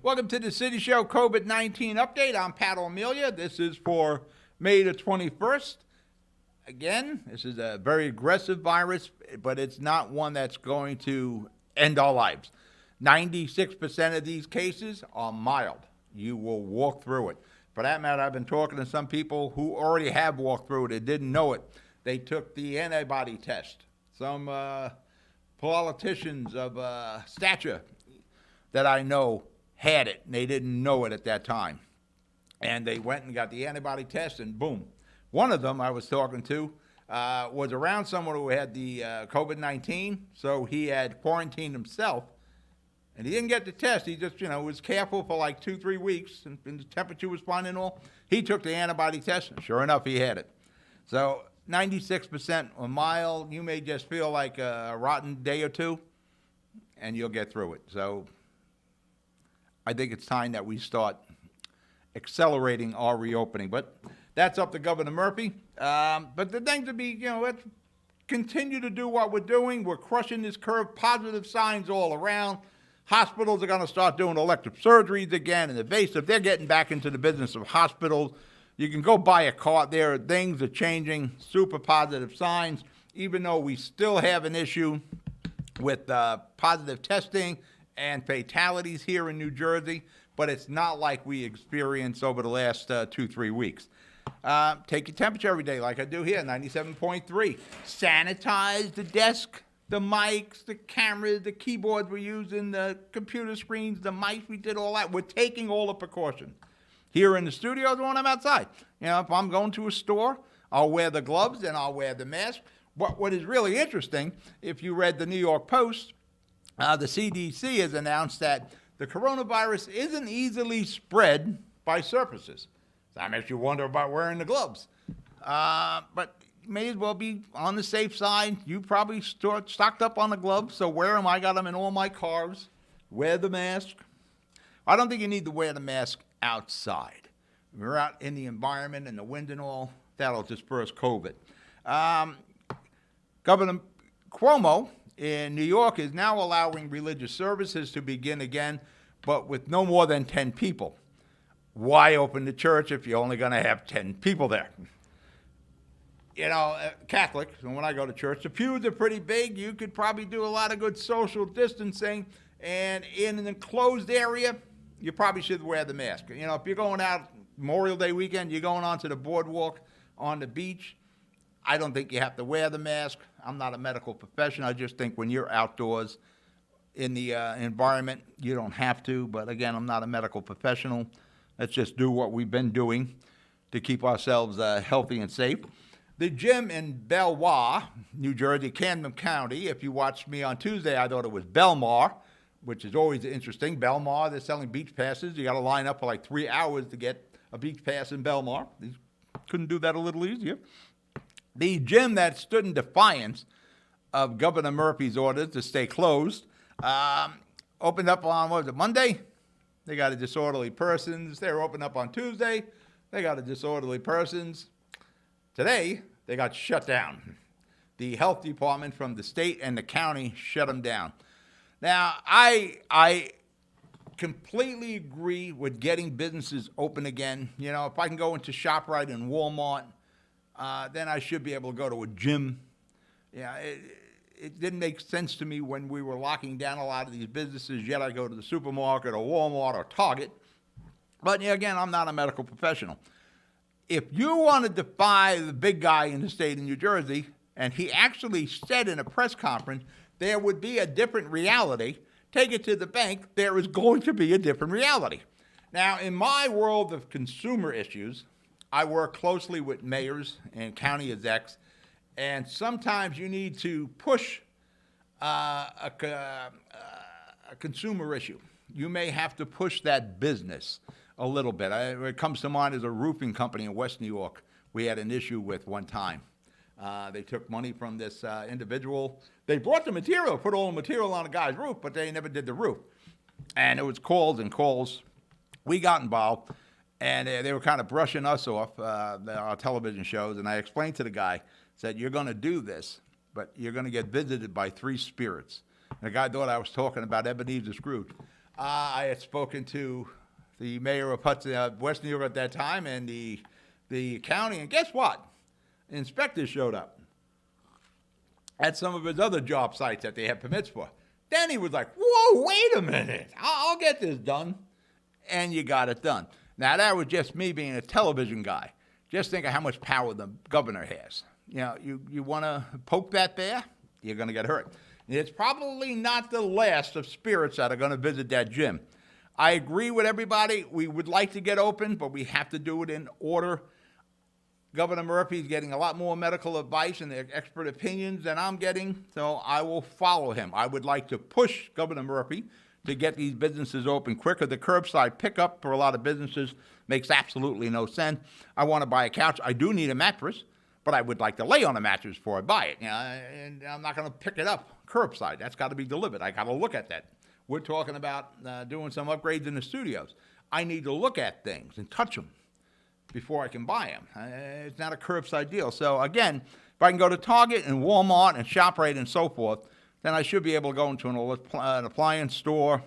Welcome to the City Show COVID-19 update. I'm Pat O'Melia. This is for May the 21st. Again, this is a very aggressive virus, but it's not one that's going to end our lives. 96% of these cases are mild. You will walk through it. For that matter, I've been talking to some people who already have walked through it and didn't know it. They took the antibody test. Some politicians of stature that I know had it, and they didn't know it at that time. And they went and got the antibody test, and boom. One of them I was talking to was around someone who had the COVID-19, so he had quarantined himself, and he didn't get the test. He just, was careful for like 2-3 weeks, and the temperature was fine and all. He took the antibody test, and sure enough, he had it. So 96% were mild. You may just feel like a rotten day or two, and you'll get through it. So I think it's time that we start accelerating our reopening. But that's up to Governor Murphy. But the thing to be, let's continue to do what we're doing. We're crushing this curve, positive signs all around. Hospitals are going to start doing elective surgeries again and invasive. They're getting back into the business of hospitals. You can go buy a car there. Things are changing, super positive signs, even though we still have an issue with positive testing and fatalities here in New Jersey, but it's not like we experienced over the last 2-3 weeks. Take your temperature every day like I do here, 97.3. Sanitize the desk, the mics, the cameras, the keyboards we're using, the computer screens, the mics, we did all that. We're taking all the precautions. Here in the studios when I'm outside. If I'm going to a store, I'll wear the gloves and I'll wear the mask. What is really interesting, if you read the New York Post, the CDC has announced that the coronavirus isn't easily spread by surfaces. So that makes you wonder about wearing the gloves. But you may as well be on the safe side. You probably stocked up on the gloves, so wear them. I got them in all my cars. Wear the mask. I don't think you need to wear the mask outside. We're out in the environment and the wind and all. That'll disperse COVID. Governor Cuomo in New York is now allowing religious services to begin again, but with no more than 10 people. Why open the church if you're only going to have 10 people there? Catholic, and when I go to church, the pews are pretty big. You could probably do a lot of good social distancing, and in an enclosed area, you probably should wear the mask. If you're going out Memorial Day weekend, you're going onto the boardwalk on the beach, I don't think you have to wear the mask. I'm not a medical professional. I just think when you're outdoors in the environment, you don't have to. But again, I'm not a medical professional. Let's just do what we've been doing to keep ourselves healthy and safe. The gym in Belvoir, New Jersey, Camden County, if you watched me on Tuesday, I thought it was Belmar, which is always interesting. Belmar, they're selling beach passes. You got to line up for like 3 hours to get a beach pass in Belmar. They couldn't do that a little easier. The gym that stood in defiance of Governor Murphy's orders to stay closed opened up on, Monday? They got a disorderly persons. They were opened up on Tuesday. They got a disorderly persons. Today, they got shut down. The health department from the state and the county shut them down. Now, I completely agree with getting businesses open again. If I can go into ShopRite and Walmart, then I should be able to go to a gym. It didn't make sense to me when we were locking down a lot of these businesses, yet I go to the supermarket or Walmart or Target. But again, I'm not a medical professional. If you want to defy the big guy in the state of New Jersey, and he actually said in a press conference, there would be a different reality, take it to the bank, there is going to be a different reality. Now, in my world of consumer issues, I work closely with mayors and county execs, and sometimes you need to push a consumer issue. You may have to push that business a little bit. It comes to mind as a roofing company in West New York we had an issue with one time. They took money from this individual. They brought the material, put all the material on a guy's roof, but they never did the roof. And it was calls and calls. We got involved, and they were kind of brushing us off, our television shows, and I explained to the guy, said, you're going to do this, but you're going to get visited by 3 spirits. And the guy thought I was talking about Ebenezer Scrooge. I had spoken to the mayor of Hudson, West New York at that time, and the county, and guess what? Inspectors showed up at some of his other job sites that they had permits for. Then he was like, whoa, wait a minute. I'll get this done. And you got it done. Now, that was just me being a television guy. Just think of how much power the governor has. You know, you want to poke that bear, you're going to get hurt. It's probably not the last of spirits that are going to visit that gym. I agree with everybody. We would like to get open, but we have to do it in order. Governor Murphy is getting a lot more medical advice and expert opinions than I'm getting, so I will follow him. I would like to push Governor Murphy to get these businesses open quicker. The curbside pickup for a lot of businesses makes absolutely no sense. I want to buy a couch. I do need a mattress, but I would like to lay on a mattress before I buy it. You know, and I'm not going to pick it up curbside. That's got to be delivered. I got to look at that. We're talking about doing some upgrades in the studios. I need to look at things and touch them before I can buy them. It's not a curbside deal. So again, if I can go to Target and Walmart and ShopRite and so forth, then I should be able to go into an appliance store,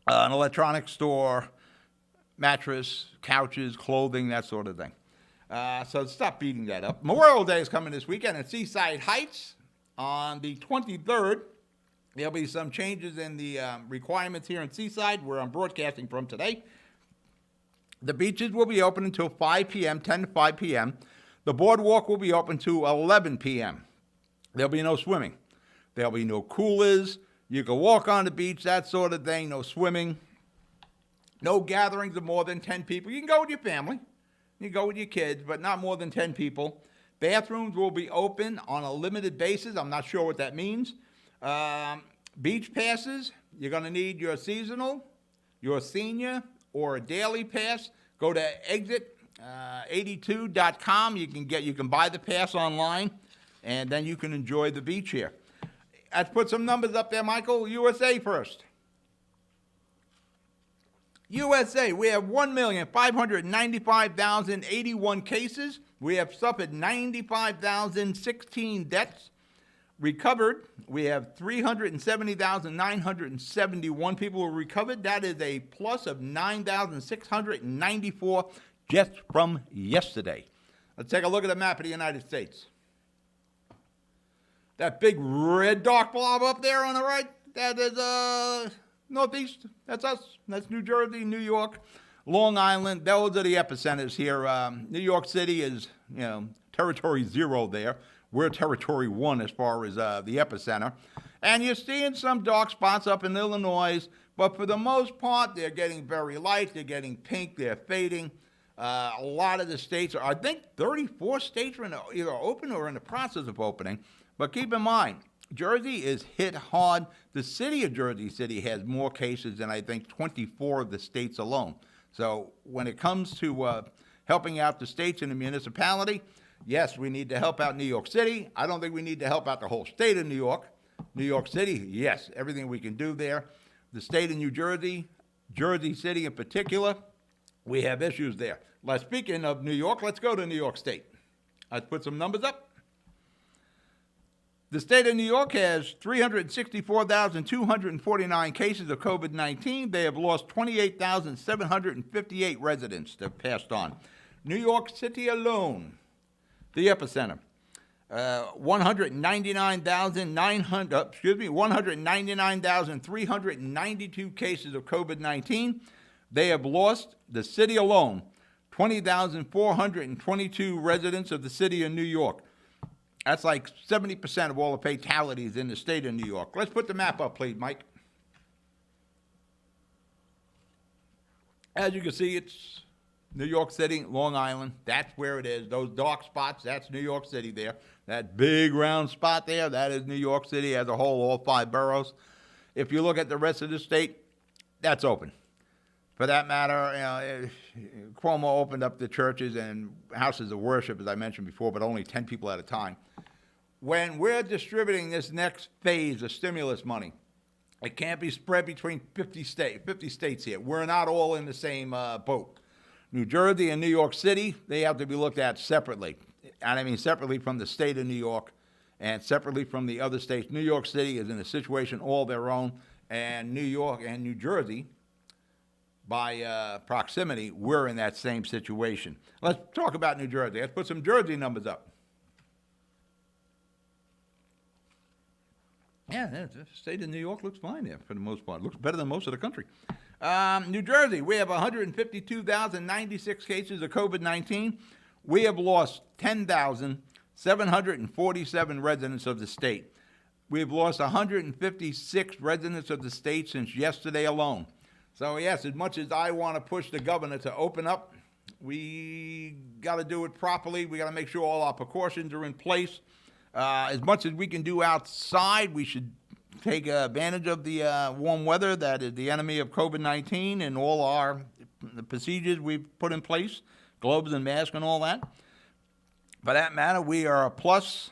an electronics store, mattress, couches, clothing, that sort of thing. So stop beating that up. Memorial Day is coming this weekend at Seaside Heights on the 23rd. There'll be some changes in the requirements here in Seaside, where I'm broadcasting from today. The beaches will be open until 5 p.m., 10 to 5 p.m. The boardwalk will be open to 11 p.m. There'll be no swimming. There'll be no coolers. You can walk on the beach, that sort of thing. No swimming. No gatherings of more than 10 people. You can go with your family. You can go with your kids, but not more than 10 people. Bathrooms will be open on a limited basis. I'm not sure what that means. Beach passes, you're going to need your seasonal, your senior, or a daily pass. Go to exit82.com. You can buy the pass online, and then you can enjoy the beach here. Let's put some numbers up there, Michael. USA first. USA, we have 1,595,081 cases. We have suffered 95,016 deaths. Recovered, we have 370,971 people who recovered. That is a plus of 9,694 just from yesterday. Let's take a look at the map of the United States. That big red dark blob up there on the right, that is Northeast. That's us. That's New Jersey, New York, Long Island. Those are the epicenters here. New York City is, territory 0 there. We're territory 1 as far as the epicenter. And you're seeing some dark spots up in Illinois, but for the most part, they're getting very light. They're getting pink. They're fading. A lot of the states I think 34 states are either open or in the process of opening. But keep in mind, Jersey is hit hard. The city of Jersey City has more cases than I think 24 of the states alone. So when it comes to helping out the states and the municipality, yes, we need to help out New York City. I don't think we need to help out the whole state of New York. New York City, yes, everything we can do there. The state of New Jersey, Jersey City in particular, we have issues there. Speaking of New York, let's go to New York State. Let's put some numbers up. The state of New York has 364,249 cases of COVID-19. They have lost 28,758 residents that passed on. New York City alone, the epicenter, 199,392 cases of COVID-19. They have lost, the city alone, 20,422 residents of the city of New York. That's like 70% of all the fatalities in the state of New York. Let's put the map up, please, Mike. As you can see, it's New York City, Long Island. That's where it is. Those dark spots, that's New York City there. That big round spot there, that is New York City as a whole, all 5 boroughs. If you look at the rest of the state, that's open. For that matter, Cuomo opened up the churches and houses of worship, as I mentioned before, but only 10 people at a time. When we're distributing this next phase of stimulus money, it can't be spread between 50 states here. We're not all in the same boat. New Jersey and New York City, they have to be looked at separately. And I mean separately from the state of New York and separately from the other states. New York City is in a situation all their own. and New York and New Jersey, by proximity, we're in that same situation. Let's talk about New Jersey. Let's put some Jersey numbers up. Yeah, the state of New York looks fine there for the most part. Looks better than most of the country. New Jersey, we have 152,096 cases of COVID-19. We have lost 10,747 residents of the state. We have lost 156 residents of the state since yesterday alone. So yes, as much as I want to push the governor to open up, we got to do it properly. We got to make sure all our precautions are in place. As much as we can do outside, we should take advantage of the warm weather that is the enemy of COVID-19 and all the procedures we've put in place, gloves and masks and all that. For that matter, we are a plus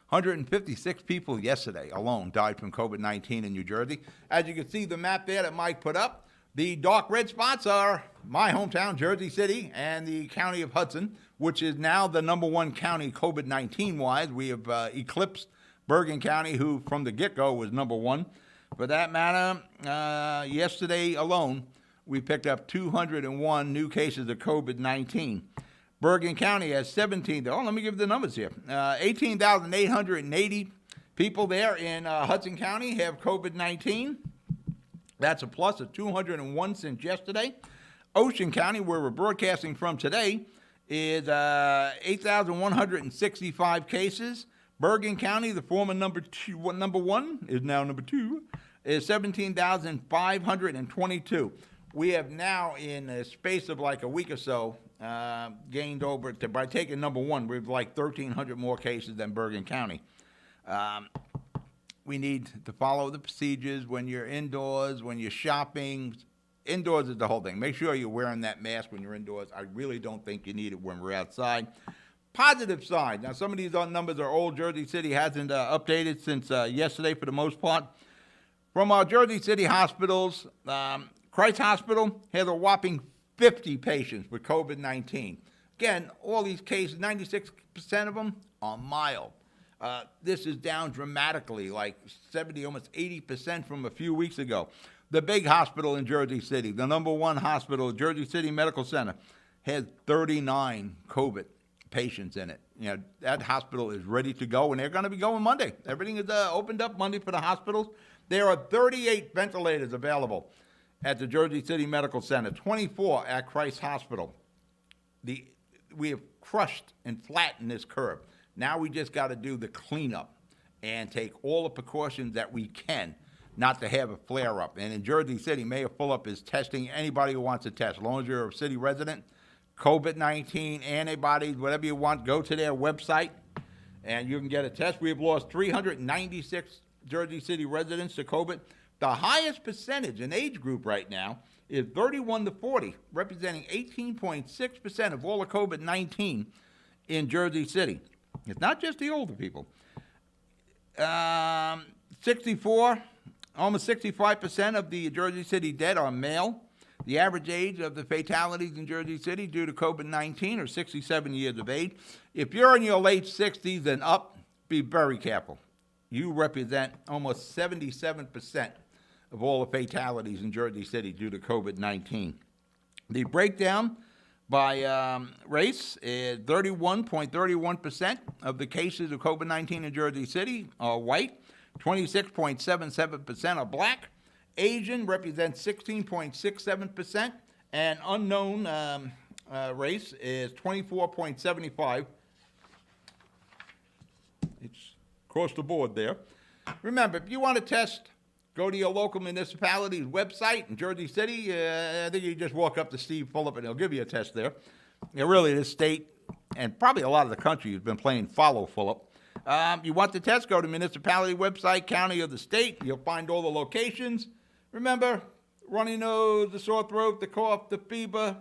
156 people yesterday alone died from COVID-19 in New Jersey. As you can see the map there that Mike put up, the dark red spots are my hometown, Jersey City, and the county of Hudson, which is now the #1 county COVID-19 wise. We have eclipsed Bergen County, who from the get-go was #1. For that matter, yesterday alone, we picked up 201 new cases of COVID-19. Bergen County has 17. Oh, let me give you the numbers here. 18,880 people there in Hudson County have COVID-19. That's a plus of 201 since yesterday. Ocean County, where we're broadcasting from today, is 8,165 cases. Bergen County, the former #1, is now #2, is 17,522. We have now, in a space of like a week or so, gained over, by taking #1, we have like 1,300 more cases than Bergen County. We need to follow the procedures when you're indoors, when you're shopping. Indoors is the whole thing. Make sure you're wearing that mask when you're indoors. I really don't think you need it when we're outside. Positive side. Now, some of these numbers are old. Jersey City hasn't updated since yesterday for the most part. From our Jersey City hospitals, Christ Hospital has a whopping 50 patients with COVID-19. Again, all these cases, 96% of them are mild. This is down dramatically, like 70, almost 80% from a few weeks ago. The big hospital in Jersey City, the #1 hospital, Jersey City Medical Center, has 39 COVID patients in it. You know, that hospital is ready to go, and they're going to be going Monday. Everything is opened up Monday for the hospitals. There are 38 ventilators available at the Jersey City Medical Center, 24 at Christ Hospital. We have crushed and flattened this curve. Now we just got to do the cleanup and take all the precautions that we can not to have a flare-up. And in Jersey City, Mayor Fulop is testing anybody who wants to test. As long as you're a city resident, COVID-19, antibodies, whatever you want, go to their website and you can get a test. We have lost 396 Jersey City residents to COVID. The highest percentage in age group right now is 31 to 40, representing 18.6% of all the COVID-19 in Jersey City. It's not just the older people. 64, almost 65% of the Jersey City dead are male. The average age of the fatalities in Jersey City due to COVID-19 are 67 years of age. If you're in your late 60s and up, be very careful. You represent almost 77% of all the fatalities in Jersey City due to COVID-19. The breakdown by race is 31.31% of the cases of COVID-19 in Jersey City are white, 26.77% are black, Asian represents 16.67%, and unknown race is 24.75%. It's across the board there. Remember, if you want to test, go to your local municipality's website in Jersey City. I think you just walk up to Steve Fulop and he'll give you a test there. Really, this state and probably a lot of the country has been playing follow Fulop. You want the test, go to municipality website, county of the state. You'll find all the locations. Remember, runny nose, the sore throat, the cough, the fever,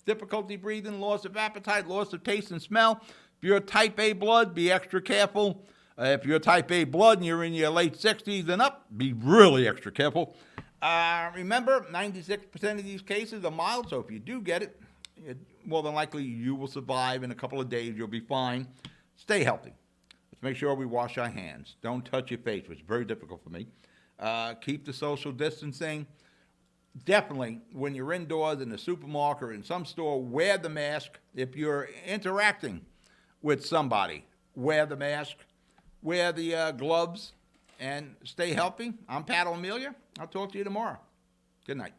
difficulty breathing, loss of appetite, loss of taste and smell. If you're type A blood, be extra careful. If you're type A blood and you're in your late 60s and up, be really extra careful. Remember, 96% of these cases are mild, so if you do get it, more than likely you will survive. In a couple of days, you'll be fine. Stay healthy. Let's make sure we wash our hands. Don't touch your face, which is very difficult for me. Keep the social distancing. Definitely, when you're indoors in the supermarket or in some store, wear the mask. If you're interacting with somebody, wear the mask, wear the gloves, and stay healthy. I'm Pat O'Melia. I'll talk to you tomorrow. Good night.